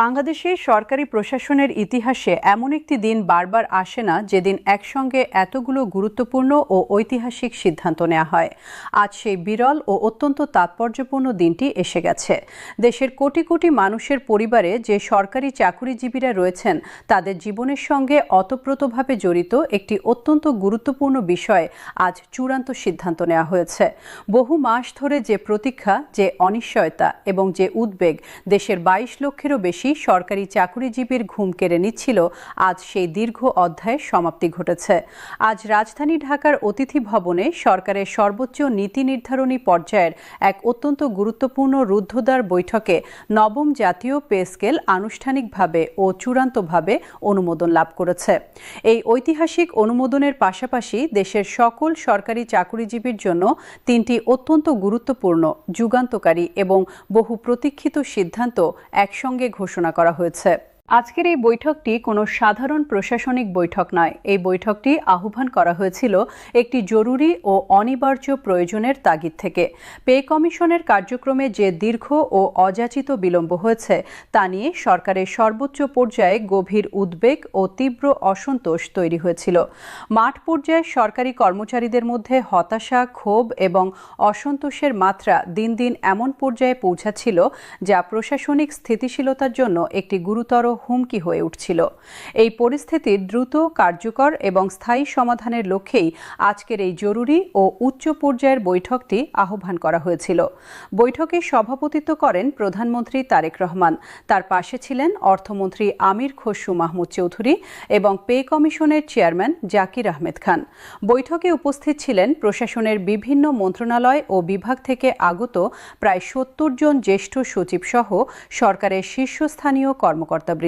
বাংলাদেশে সরকারি প্রশাসনের ইতিহাসে এমন একটি দিন বারবার আসে না যেদিন একসঙ্গে এতগুলো গুরুত্বপূর্ণ ও ঐতিহাসিক সিদ্ধান্ত নেওয়া হয়। আজ সেই বিরল ও অত্যন্ত তাৎপর্যপূর্ণ দিনটি এসে গেছে। দেশের কোটি কোটি মানুষের পরিবারে যে সরকারি চাকুরিজীবীরা রয়েছেন তাদের জীবনের সঙ্গে ওতপ্রোতভাবে জড়িত একটি অত্যন্ত গুরুত্বপূর্ণ বিষয়ে আজ চূড়ান্ত সিদ্ধান্ত নেওয়া হয়েছে। বহু মাস ধরে যে প্রতীক্ষা, যে অনিশ্চয়তা এবং যে উদ্বেগ দেশের 22 লক্ষেরও বেশি সরকারি চাকুরিজীবীর ঘুম কেড়ে নিচ্ছিল, আজ সেই দীর্ঘ অধ্যায়ের সমাপ্তি ঘটেছে। আজ রাজধানী ঢাকার অতিথি ভবনে সরকারের সর্বোচ্চ নীতি নির্ধারণী পর্যায়ের এক অত্যন্ত গুরুত্বপূর্ণ রুদ্ধদ্বার বৈঠকে নবম জাতীয় পে স্কেল আনুষ্ঠানিকভাবে ও চূড়ান্তভাবে অনুমোদন লাভ করেছে। এই ঐতিহাসিক অনুমোদনের পাশাপাশি দেশের সকল সরকারি চাকুরিজীবীর জন্য তিনটি অত্যন্ত গুরুত্বপূর্ণ, যুগান্তকারী এবং বহু প্রতীক্ষিত সিদ্ধান্ত একসঙ্গে ঘোষণা করা হয়েছে। আজকের এই বৈঠকটি কোনো সাধারণ প্রশাসনিক বৈঠক নয়। এই বৈঠকটি আহ্বান করা হয়েছিল একটি জরুরি ও অনিবার্য প্রয়োজনের তাগিদ থেকে। পে কমিশনের কার্যক্রমে যে দীর্ঘ ও অযাচিত বিলম্ব হয়েছে তা নিয়ে সরকারের সর্বোচ্চ পর্যায়ে গভীর উদ্বেগ ও তীব্র অসন্তোষ তৈরি হয়েছিল। মাঠ পর্যায়ে সরকারি কর্মচারীদের মধ্যে হতাশা, ক্ষোভ এবং অসন্তোষের মাত্রা দিন দিন এমন পর্যায়ে পৌঁছাচ্ছিল যা প্রশাসনিক স্থিতিশীলতার জন্য একটি গুরুতর হুমকি হয়ে উঠছিল। এই পরিস্থিতির দ্রুত, কার্যকর এবং স্থায়ী সমাধানের লক্ষ্যেই আজকের এই জরুরি ও উচ্চ পর্যায়ের বৈঠকটি আহ্বান করা হয়েছিল। বৈঠকে সভাপতিত্ব করেন প্রধানমন্ত্রী তারেক রহমান। তার পাশে ছিলেন অর্থমন্ত্রী আমির খসরু মাহমুদ চৌধুরী এবং পে কমিশনের চেয়ারম্যান জাকির আহমেদ খান। বৈঠকে উপস্থিত ছিলেন প্রশাসনের বিভিন্ন মন্ত্রণালয় ও বিভাগ থেকে আগত প্রায় 70 জন জ্যেষ্ঠ সচিব সহ সরকারের শীর্ষস্থানীয় কর্মকর্তাবৃন্দ।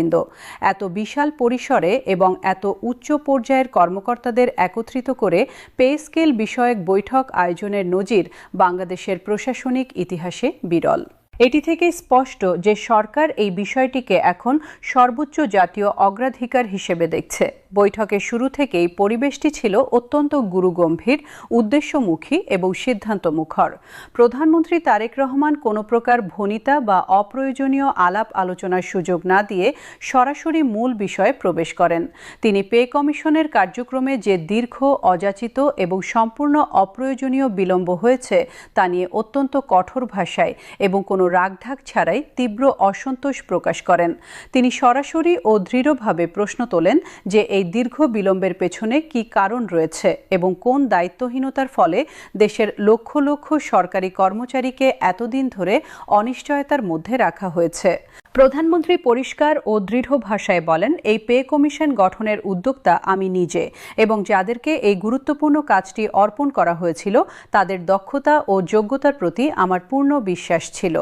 এত বিশাল পরিসরে এবং এত উচ্চ পর্যায়ের কর্মকর্তাদের একত্রিত করে পে স্কেল বিষয়ক বৈঠক আয়োজনের নজির বাংলাদেশের প্রশাসনিক ইতিহাসে বিরল। এটি থেকে স্পষ্ট যে সরকার এই বিষয়টিকে এখন সর্বোচ্চ জাতীয় অগ্রাধিকার হিসেবে দেখছে। বৈঠকের শুরু থেকেই পরিবেশটি ছিল অত্যন্ত গুরুগম্ভীর, উদ্দেশ্যমুখী এবং সিদ্ধান্তমুখর। প্রধানমন্ত্রী তারেক রহমান কোনো প্রকার ভনিতা বা অপ্রয়োজনীয় আলাপ আলোচনার সুযোগ না দিয়ে সরাসরি মূল বিষয়ে প্রবেশ করেন। তিনি পে কমিশনের কার্যক্রমে যে দীর্ঘ, অযাচিত এবং সম্পূর্ণ অপ্রয়োজনীয় বিলম্ব হয়েছে তা নিয়ে অত্যন্ত কঠোর ভাষায় এবং কোনো রাগঢাক ছাড়াই তীব্র অসন্তোষ প্রকাশ করেন। তিনি সরাসরি ও দৃঢ়ভাবে প্রশ্ন তোলেন যে এই দীর্ঘ বিলম্বের পেছনে কী কারণ রয়েছে এবং কোন দায়িত্বহীনতার ফলে দেশের লক্ষ লক্ষ সরকারি কর্মচারীকে এতদিন ধরে অনিশ্চয়তার মধ্যে রাখা হয়েছে। প্রধানমন্ত্রী পরিষ্কার ও দৃঢ় ভাষায় বলেন, এই পে কমিশন গঠনের উদ্যোক্তা আমি নিজে এবং যাদেরকে এই গুরুত্বপূর্ণ কাজটি অর্পণ করা হয়েছিল তাদের দক্ষতা ও যোগ্যতার প্রতি আমার পূর্ণ বিশ্বাস ছিল।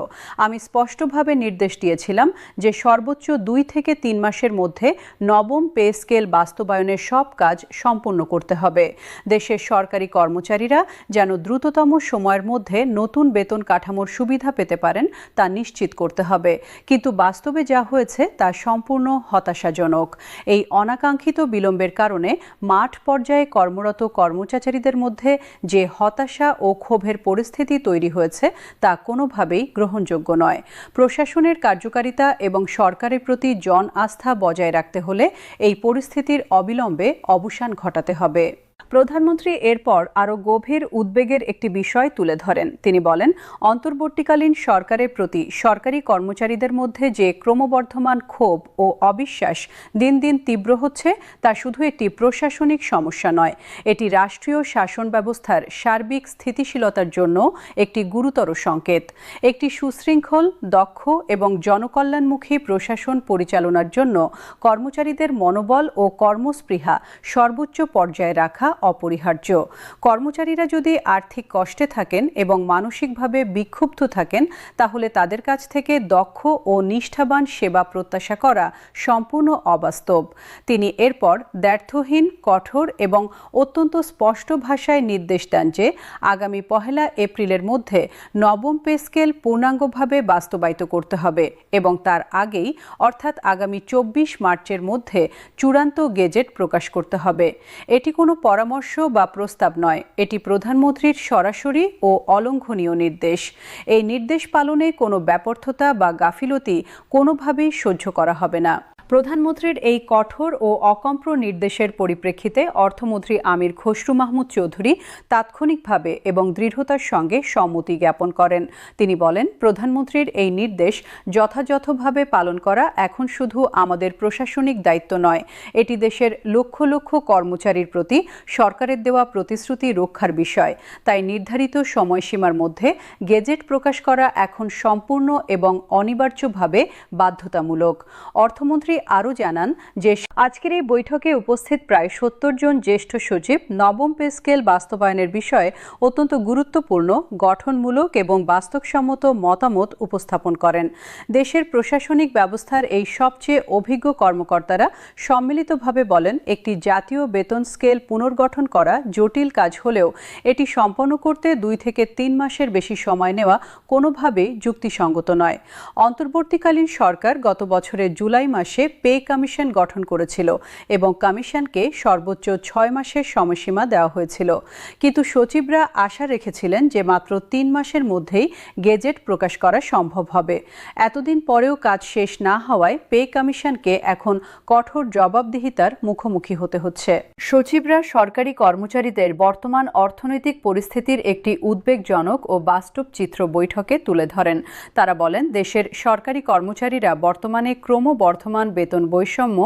আমি স্পষ্টভাবে নির্দেশ দিয়েছিলাম যে সর্বোচ্চ 2 থেকে 3 মাসের মধ্যে নবম পে স্কেল বাস্তবায়নের সব কাজ সম্পন্ন করতে হবে। দেশের সরকারি কর্মচারীরা যেন দ্রুততম সময়ের মধ্যে নতুন বেতন কাঠামোর সুবিধা পেতে পারেন তা নিশ্চিত করতে হবে। কিন্তু বাস্তবে যা হয়েছে তা সম্পূর্ণ হতাশাজনক। এই অনাকাঙ্ক্ষিত বিলম্বের কারণে মাঠ পর্যায়ে কর্মরত কর্মচারীদের মধ্যে যে হতাশা ও ক্ষোভের পরিস্থিতি তৈরি হয়েছে তা কোনোভাবেই গ্রহণযোগ্য নয়। প্রশাসনের কার্যকারিতা এবং সরকারের প্রতি জন আস্থা বজায় রাখতে হলে এই পরিস্থিতির অবিলম্বে অবসান ঘটাতে হবে। প্রধানমন্ত্রী এরপর আরও গভীর উদ্বেগের একটি বিষয় তুলে ধরেন। তিনি বলেন, অন্তর্বর্তীকালীন সরকারের প্রতি সরকারি কর্মচারীদের মধ্যে যে ক্রমবর্ধমান ক্ষোভ ও অবিশ্বাস দিন দিন তীব্র হচ্ছে তা শুধু একটি প্রশাসনিক সমস্যা নয়, এটি রাষ্ট্রীয় শাসন ব্যবস্থার সার্বিক স্থিতিশীলতার জন্য একটি গুরুতর সংকেত। একটি সুশৃঙ্খল, দক্ষ এবং জনকল্যাণমুখী প্রশাসন পরিচালনার জন্য কর্মচারীদের মনোবল ও কর্মস্পৃহা সর্বোচ্চ পর্যায়ে রাখা অপরিহার্য। কর্মচারীরা যদি আর্থিক কষ্টে থাকেন এবং মানসিকভাবে বিক্ষুব্ধ থাকেন তাহলে তাদের কাছ থেকে দক্ষ ও নিষ্ঠাবান সেবা প্রত্যাশা করা সম্পূর্ণ অবাস্তব। তিনি এরপর দ্ব্যর্থহীন, কঠোর এবং অত্যন্ত স্পষ্ট ভাষায় নির্দেশ দেন যে আগামী 1 এপ্রিলের মধ্যে নবম পে স্কেল পূর্ণাঙ্গভাবে বাস্তবায়িত করতে হবে এবং তার আগেই অর্থাৎ আগামী 24 মার্চের মধ্যে চূড়ান্ত গেজেট প্রকাশ করতে হবে। এটি কোনো পরামর্শ বা প্রস্তাব নয়, এটি প্রধানমন্ত্রীর সরাসরি ও অলঙ্ঘনীয় নির্দেশ। এই নির্দেশ পালনে কোনো ব্যর্থতা বা গাফিলতি কোনোভাবেই সহ্য করা হবে না। প্রধানমন্ত্রীর এই কঠোর ও অকম্প্র নির্দেশের পরিপ্রেক্ষিতে অর্থমন্ত্রী আমির খসরু মাহমুদ চৌধুরী তাৎক্ষণিকভাবে এবং দৃঢ়তার সঙ্গে সম্মতি জ্ঞাপন করেন। তিনি বলেন, প্রধানমন্ত্রীর এই নির্দেশ যথাযথভাবে পালন করা এখন শুধু আমাদের প্রশাসনিক দায়িত্ব নয়, এটি দেশের লক্ষ লক্ষ কর্মচারীর প্রতি সরকারের দেওয়া প্রতিশ্রুতি রক্ষার বিষয়। তাই নির্ধারিত সময়সীমার মধ্যে গেজেট প্রকাশ করা এখন সম্পূর্ণ এবং অনিবার্যভাবে বাধ্যতামূলক। অর্থমন্ত্রী আরও জানান যে আজকের এই বৈঠকে উপস্থিত প্রায় ৭০ জন জ্যেষ্ঠ সচিব নবম পে স্কেল বাস্তবায়নের বিষয়ে অত্যন্ত গুরুত্বপূর্ণ, গঠনমূলক এবং বাস্তবসম্মত মতামত উপস্থাপন করেন। দেশের প্রশাসনিক ব্যবস্থার এই সবচেয়ে অভিজ্ঞ কর্মকর্তারা সম্মিলিতভাবে বলেন, একটি জাতীয় বেতন স্কেল পুনর্গঠন করা জটিল কাজ হলেও এটি সম্পন্ন করতে ২ থেকে ৩ মাসের বেশি সময় নেওয়া কোনোভাবেই যুক্তিসঙ্গত নয়। অন্তর্বর্তীকালীন সরকার গত বছরের জুলাই মাসে পে কমিশন গঠন করেছিল এবং কমিশনকে সর্বোচ্চ ৬ মাসের সময়সীমা দেওয়া হয়েছিল। কিন্তু সচিবরা আশা রেখেছিলেন যে মাত্র ৩ মাসের মধ্যেই গেজেট প্রকাশ করা সম্ভব হবে। এতদিন পরেও কাজ শেষ না হওয়ায় পে কমিশনকে এখন কঠোর জবাবদিহিতার মুখোমুখি হতে হচ্ছে। সচিবরা সরকারি কর্মচারীদের বর্তমান অর্থনৈতিক পরিস্থিতির একটি উদ্বেগজনক ও বাস্তব চিত্র বৈঠকে তুলে ধরেন। তারা বলেন, দেশের সরকারি কর্মচারীরা বর্তমানে ক্রমবর্ধমান বেতন বৈষম্য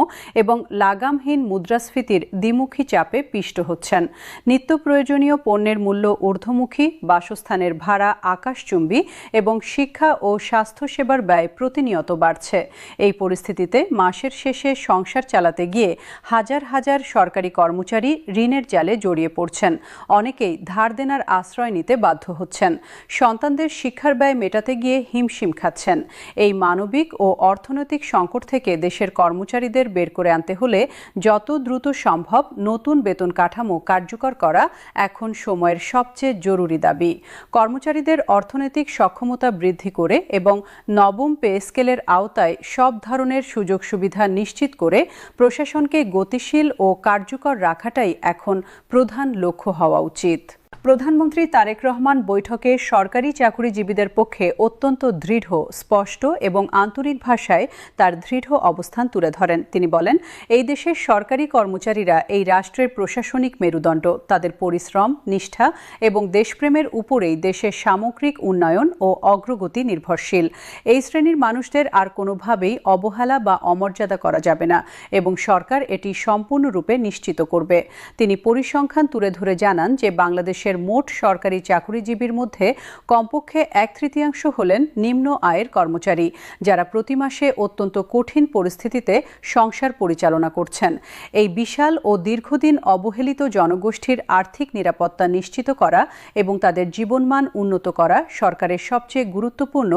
এবং লাগামহীন মুদ্রাস্ফীতির দ্বিমুখী চাপে পিষ্ট হচ্ছেন। নিত্য প্রয়োজনীয় পণ্যের মূল্য ঊর্ধ্বমুখী, বাসস্থানের ভাড়া আকাশচুম্বী এবং শিক্ষা ও স্বাস্থ্যসেবার ব্যয় প্রতিনিয়ত বাড়ছে। এই পরিস্থিতিতে মাসের শেষে সংসার চালাতে গিয়ে হাজার হাজার সরকারি কর্মচারী ঋণের জালে জড়িয়ে পড়ছেন। অনেকেই ধার দেনার আশ্রয় নিতে বাধ্য হচ্ছেন। সন্তানদের শিক্ষার ব্যয় মেটাতে গিয়ে হিমশিম খাচ্ছেন। এই মানবিক ও অর্থনৈতিক সংকট থেকে দেশের কর্মচারীদের বের করে আনতে হলে যত দ্রুত সম্ভব নতুন বেতন কাঠামো কার্যকর করা এখন সময়ের সবচেয়ে জরুরি দাবি। কর্মচারীদের অর্থনৈতিক সক্ষমতা বৃদ্ধি করে এবং নবম পে স্কেলের আওতায় সব ধরনের সুযোগ সুবিধা নিশ্চিত করে প্রশাসনকে গতিশীল ও কার্যকর রাখাটাই এখন প্রধান লক্ষ্য হওয়া উচিত। প্রধানমন্ত্রী তারেক রহমান বৈঠকে সরকারি চাকুরিজীবীদের পক্ষে অত্যন্ত দৃঢ়, স্পষ্ট এবং আন্তরিক ভাষায় তার দৃঢ় অবস্থান তুলে ধরেন। তিনি বলেন, এই দেশের সরকারি কর্মচারীরা এই রাষ্ট্রের প্রশাসনিক মেরুদণ্ড। তাদের পরিশ্রম, নিষ্ঠা এবং দেশপ্রেমের উপরেই দেশের সামগ্রিক উন্নয়ন ও অগ্রগতি নির্ভরশীল। এই শ্রেণীর মানুষদের আর কোনোভাবেই অবহেলা বা অমর্যাদা করা যাবে না এবং সরকার এটি সম্পূর্ণরূপে নিশ্চিত করবে। তিনি পরিসংখ্যান তুলে ধরে জানান যে বাংলাদেশের মোট সরকারি চাকুরিজীবীর মধ্যে কমপক্ষে 1/3 হলেন নিম্ন আয়ের কর্মচারী, যারা প্রতি মাসে অত্যন্ত কঠিন পরিস্থিতিতে সংসার পরিচালনা করছেন। এই বিশাল ও দীর্ঘদিন অবহেলিত জনগোষ্ঠীর আর্থিক নিরাপত্তা নিশ্চিত করা এবং তাদের জীবনমান উন্নত করা সরকারের সবচেয়ে গুরুত্বপূর্ণ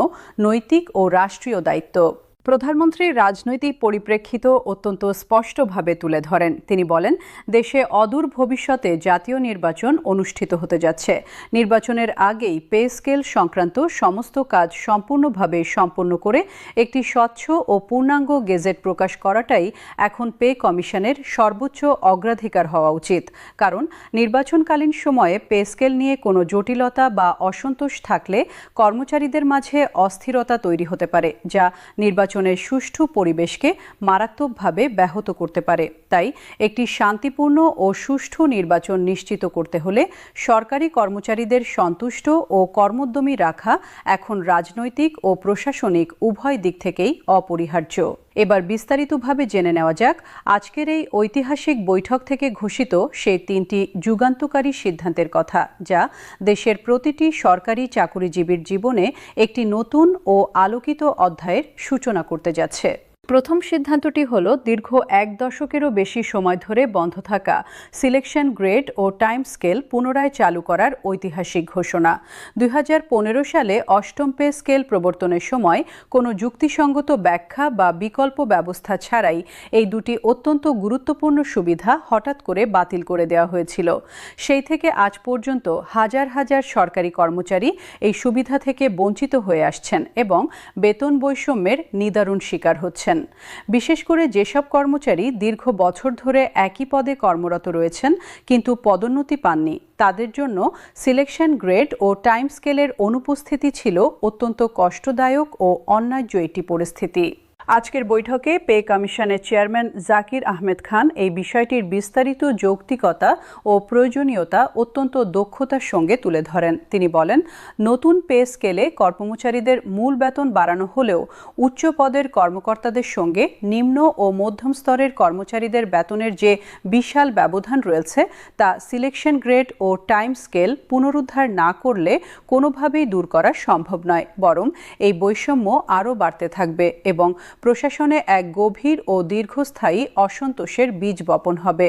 নৈতিক ও রাষ্ট্রীয় দায়িত্ব। প্রধানমন্ত্রী রাজনৈতিক পরিপ্রেক্ষিত অত্যন্ত স্পষ্টভাবে তুলে ধরেন। তিনি বলেন, দেশে অদূর ভবিষ্যতে জাতীয় নির্বাচন অনুষ্ঠিত হতে যাচ্ছে। নির্বাচনের আগেই পে স্কেল সংক্রান্ত সমস্ত কাজ সম্পূর্ণভাবে সম্পন্ন করে একটি স্বচ্ছ ও পূর্ণাঙ্গ গেজেট প্রকাশ করাটাই এখন পে কমিশনের সর্বোচ্চ অগ্রাধিকার হওয়া উচিত। কারণ নির্বাচনকালীন সময়ে পে স্কেল নিয়ে কোনো জটিলতা বা অসন্তোষ থাকলে কর্মচারীদের মাঝে অস্থিরতা তৈরি হতে পারে, যা নির্বাচনের সুষ্ঠু পরিবেশকে মারাত্মকভাবে ব্যাহত করতে পারে। তাই একটি শান্তিপূর্ণ ও সুষ্ঠু নির্বাচন নিশ্চিত করতে হলে সরকারি কর্মচারীদের সন্তুষ্ট ও কর্মোদ্যমী রাখা এখন রাজনৈতিক ও প্রশাসনিক উভয় দিক থেকেই অপরিহার্য। এবার বিস্তারিতভাবে জেনে নেওয়া যাক আজকের এই ঐতিহাসিক বৈঠক থেকে ঘোষিত সেই 3টি যুগান্তকারী সিদ্ধান্তের কথা, যা দেশের প্রতিটি সরকারি চাকুরিজীবীর জীবনে একটি নতুন ও আলোকিত অধ্যায়ের সূচনা করতে যাচ্ছে। প্রথম সিদ্ধান্তটি হল দীর্ঘ 1 দশকেরও বেশি সময় ধরে বন্ধ থাকা সিলেকশন গ্রেড ও টাইম স্কেল পুনরায় চালু করার ঐতিহাসিক ঘোষণা। 2015 সালে 8ম পে স্কেল প্রবর্তনের সময় কোনো যুক্তিসঙ্গত ব্যাখ্যা বা বিকল্প ব্যবস্থা ছাড়াই এই দুটি অত্যন্ত গুরুত্বপূর্ণ সুবিধা হঠাৎ করে বাতিল করে দেওয়া হয়েছিল। সেই থেকে আজ পর্যন্ত হাজার হাজার সরকারি কর্মচারী এই সুবিধা থেকে বঞ্চিত হয়ে আসছেন এবং বেতন বৈষম্যের নিদারুণ শিকার হচ্ছেন। বিশেষ করে যেসব কর্মচারী দীর্ঘ বছর ধরে একই পদে কর্মরত রয়েছেন কিন্তু পদোন্নতি পাননি, তাদের জন্য সিলেকশন গ্রেড ও টাইম স্কেলের অনুপস্থিতি ছিল অত্যন্ত কষ্টদায়ক ও অন্যায্য একটি পরিস্থিতি। আজকের বৈঠকে পে কমিশনের চেয়ারম্যান জাকির আহমেদ খান এই বিষয়টির বিস্তারিত যৌক্তিকতা ও প্রয়োজনীয়তা অত্যন্ত দক্ষতার সঙ্গে তুলে ধরেন। তিনি বলেন, নতুন পে স্কেলে কর্মচারীদের মূল বেতন বাড়ানো হলেও উচ্চ পদের কর্মকর্তাদের সঙ্গে নিম্ন ও মধ্যম স্তরের কর্মচারীদের বেতনের যে বিশাল ব্যবধান রয়েছে তা সিলেকশন গ্রেড ও টাইম স্কেল পুনরুদ্ধার না করলে কোনোভাবেই দূর করা সম্ভব নয়, বরং এই বৈষম্য আরও বাড়তে থাকবে এবং প্রশাসনে এক গভীর ও দীর্ঘস্থায়ী অসন্তোষের বীজ বপন হবে।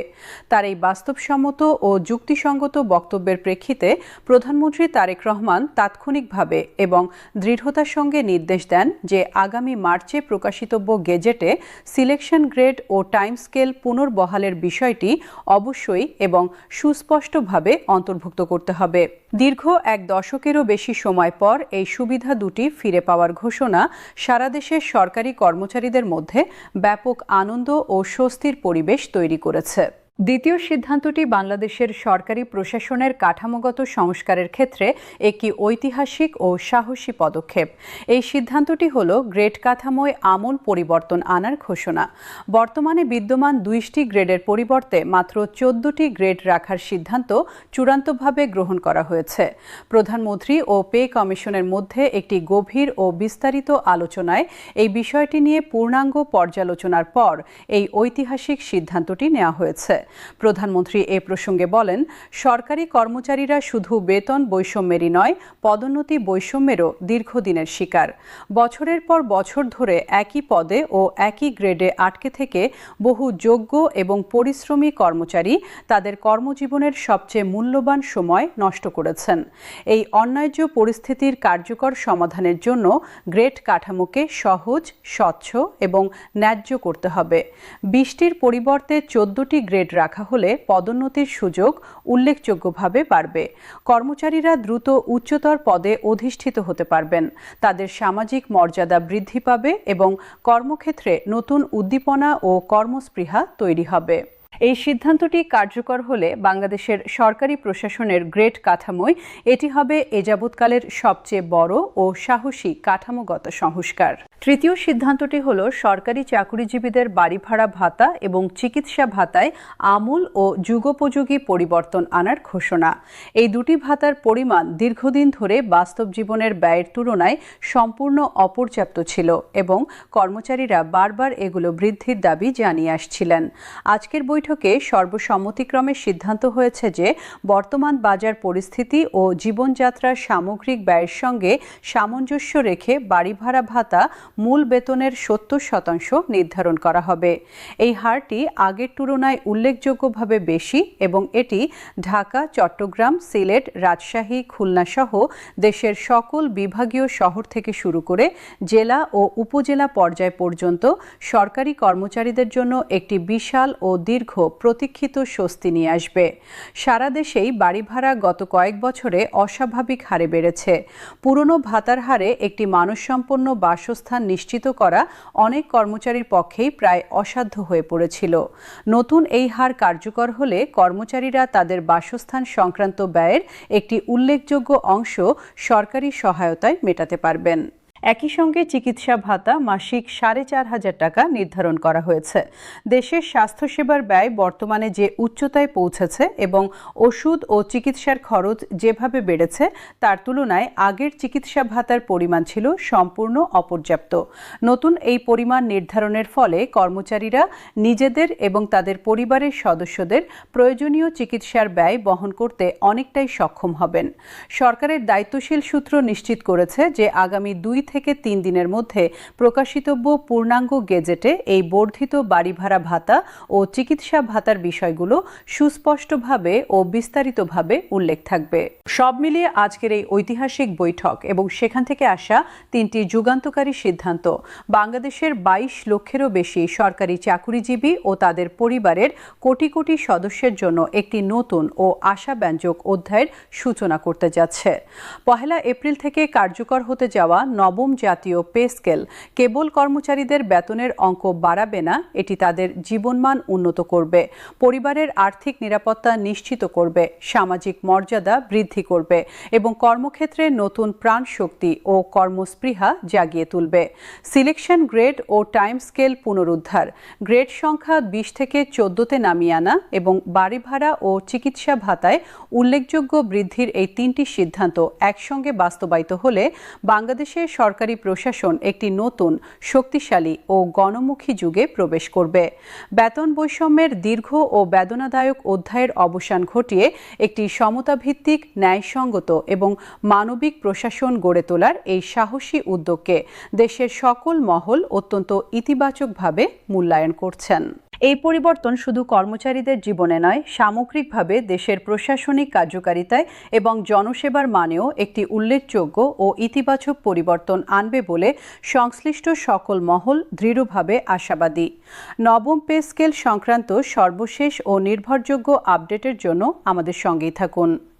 তার এই বাস্তবসম্মত ও যুক্তিসঙ্গত বক্তব্যের প্রেক্ষিতে প্রধানমন্ত্রী তারেক রহমান তাৎক্ষণিকভাবে এবং দৃঢ়তার সঙ্গে নির্দেশ দেন যে আগামী মার্চে প্রকাশিতব্য গেজেটে সিলেকশন গ্রেড ও টাইম স্কেল পুনর্বহালের বিষয়টি অবশ্যই এবং সুস্পষ্টভাবে অন্তর্ভুক্ত করতে হবে। দীর্ঘ এক দশকেরও বেশি সময় পর এই সুবিধা দুটি ফিরে পাওয়ার ঘোষণা সারা দেশের সরকারি কর্মচারীদের মধ্যে ব্যাপক আনন্দ ও স্বস্তির পরিবেশ তৈরি করেছে। দ্বিতীয় সিদ্ধান্তটি বাংলাদেশের সরকারি প্রশাসনের কাঠামোগত সংস্কারের ক্ষেত্রে একটি ঐতিহাসিক ও সাহসী পদক্ষেপ। এই সিদ্ধান্তটি হল গ্রেড কাঠামোয় আমূল পরিবর্তন আনার ঘোষণা। বর্তমানে বিদ্যমান ২টি গ্রেডের পরিবর্তে মাত্র ১৪টি গ্রেড রাখার সিদ্ধান্ত চূড়ান্তভাবে গ্রহণ করা হয়েছে। প্রধানমন্ত্রী ও পে কমিশনের মধ্যে একটি গভীর ও বিস্তারিত আলোচনায় এই বিষয়টি নিয়ে পূর্ণাঙ্গ পর্যালোচনার পর এই ঐতিহাসিক সিদ্ধান্তটি নেওয়া হয়েছে। প্রধানমন্ত্রী এ প্রসঙ্গে বলেন, সরকারি কর্মচারীরা শুধু বেতন বৈষম্যেরই নয়, পদোন্নতি বৈষম্যেরও দীর্ঘদিনের শিকার। বছরের পর বছর ধরে একই পদে ও একই গ্রেডে আটকে থেকে বহু যোগ্য এবং পরিশ্রমী কর্মচারী তাদের কর্মজীবনের সবচেয়ে মূল্যবান সময় নষ্ট করেছেন। এই অন্যায্য পরিস্থিতির কার্যকর সমাধানের জন্য গ্রেড কাঠামোকে সহজ, স্বচ্ছ এবং ন্যায্য করতে হবে। ২০টির পরিবর্তে ১৪টি গ্রেড রাখা হলে পদোন্নতির সুযোগ উল্লেখযোগ্যভাবে বাড়বে। কর্মচারীরা দ্রুত উচ্চতর পদে অধিষ্ঠিত হতে পারবেন, তাদের সামাজিক মর্যাদা বৃদ্ধি পাবে এবং কর্মক্ষেত্রে নতুন উদ্দীপনা ও কর্মস্পৃহা তৈরি হবে। এই সিদ্ধান্তটি কার্যকর হলে বাংলাদেশের সরকারি প্রশাসনের গ্রেড কাঠামোয় এটি হবে এ যাবৎকালের সবচেয়ে বড় ও সাহসী কাঠামোগত সংস্কার। তৃতীয় সিদ্ধান্তটি হল সরকারি চাকুরিজীবীদের বাড়ি ভাড়া ভাতা এবং চিকিৎসা ভাতায় আমূল ও যুগোপযোগী পরিবর্তন আনার ঘোষণা। এই দুটি ভাতার পরিমাণ দীর্ঘদিন ধরে বাস্তব জীবনের ব্যয়ের তুলনায় সম্পূর্ণ অপর্যাপ্ত ছিল এবং কর্মচারীরা বারবার এগুলো বৃদ্ধির দাবি জানিয়ে আসছিলেন। আজকের বৈঠকে সর্বসম্মতিক্রমে সিদ্ধান্ত হয়েছে যে বর্তমান বাজার পরিস্থিতি ও জীবনযাত্রার সামগ্রিক ব্যয়ের সঙ্গে সামঞ্জস্য রেখে বাড়ি ভাড়া ভাতা মূল বেতনের ৭০% নির্ধারণ করা হবে। এই হারটি আগের তুলনায় উল্লেখযোগ্যভাবে বেশি এবং এটি ঢাকা, চট্টগ্রাম, সিলেট, রাজশাহী, খুলনা সহ দেশের সকল বিভাগীয় শহর থেকে শুরু করে জেলা ও উপজেলা পর্যায় পর্যন্ত সরকারি কর্মচারীদের জন্য একটি বিশাল ও দীর্ঘ প্রতীক্ষিত স্বস্তি নিয়ে আসবে। সারা দেশেই বাড়ি ভাড়া গত কয়েক বছরে অস্বাভাবিক হারে বেড়েছে। পুরনো ভাতার হারে একটি মানসম্পন্ন বাসস্থান নিশ্চিত করা অনেক কর্মচারীর পক্ষেই প্রায় অসাধ্য হয়ে পড়েছিল। নতুন এই হার কার্যকর হলে কর্মচারীরা তাদের বাসস্থান সংক্রান্ত ব্যয়ের একটি উল্লেখযোগ্য অংশ সরকারি সহায়তায় মেটাতে পারবেন। একই সঙ্গে চিকিৎসা ভাতা মাসিক ৪,৫০০ টাকা নির্ধারণ করা হয়েছে। দেশের স্বাস্থ্যসেবার ব্যয় বর্তমানে যে উচ্চতায় পৌঁছেছে এবং ওষুধ ও চিকিৎসার খরচ যেভাবে বেড়েছে তার তুলনায় আগের চিকিৎসা ভাতার পরিমাণ ছিল সম্পূর্ণ অপর্যাপ্ত। নতুন এই পরিমাণ নির্ধারণের ফলে কর্মচারীরা নিজেদের এবং তাদের পরিবারের সদস্যদের প্রয়োজনীয় চিকিৎসার ব্যয় বহন করতে অনেকটাই সক্ষম হবেন। সরকারের দায়িত্বশীল সূত্র নিশ্চিত করেছে যে আগামী ২ থেকে ৩ দিনের মধ্যে প্রকাশিতব্য পূর্ণাঙ্গ গেজেটে এই বর্ধিত বাড়ি ভাড়া ভাতা ও চিকিৎসা ভাতার বিষয়গুলো সুস্পষ্টভাবে ও বিস্তারিতভাবে উল্লেখ থাকবে। সব মিলিয়ে আজকের এই ঐতিহাসিক বৈঠক এবং সেখান থেকে আসা ৩টি যুগান্তকারী সিদ্ধান্ত বাংলাদেশের ২২ লক্ষেরও বেশি সরকারি চাকুরিজীবী ও তাদের পরিবারের কোটি কোটি সদস্যের জন্য একটি নতুন ও আশাব্যঞ্জক অধ্যায়ের সূচনা করতে যাচ্ছে। ১ এপ্রিল থেকে কার্যকর হতে যাওয়া নবম নবম জাতীয় পে স্কেল কেবল কর্মচারীদের বেতনের অঙ্ক বাড়াবে না, এটি তাদের জীবনমান উন্নত করবে, পরিবারের আর্থিক নিরাপত্তা নিশ্চিত করবে, সামাজিক মর্যাদা বৃদ্ধি করবে এবং কর্মক্ষেত্রে নতুন প্রাণশক্তি ও কর্মস্পৃহা জাগিয়ে তুলবে। সিলেকশন গ্রেড ও টাইম স্কেল পুনরুদ্ধার, গ্রেড সংখ্যা 20 থেকে 14-তে নামিয়ে আনা এবং বাড়ি ভাড়া ও চিকিৎসা ভাতায় উল্লেখযোগ্য বৃদ্ধির এই 3টি সিদ্ধান্ত একসঙ্গে বাস্তবায়িত হলে বাংলাদেশের সরকারি প্রশাসন একটি নতুন, শক্তিশালী ও গণমুখী যুগে প্রবেশ করবে। বেতন বৈষম্যের দীর্ঘ ও বেদনাদায়ক অধ্যায়ের অবসান ঘটিয়ে একটি সমতাভিত্তিক, ন্যায়সঙ্গত এবং মানবিক প্রশাসন গড়ে তোলার এই সাহসী উদ্যোগকে দেশের সকল মহল অত্যন্ত ইতিবাচকভাবে মূল্যায়ন করছেন। এই পরিবর্তন শুধু কর্মচারীদের জীবনে নয়, সামগ্রিকভাবে দেশের প্রশাসনিক কার্যকারিতায় এবং জনসেবার মানেও একটি উল্লেখযোগ্য ও ইতিবাচক পরিবর্তন আনবে বলে সংশ্লিষ্ট সকল মহল দৃঢ়ভাবে আশাবাদী। নবম পে স্কেল সংক্রান্ত সর্বশেষ ও নির্ভরযোগ্য আপডেটের জন্য আমাদের সঙ্গেই থাকুন।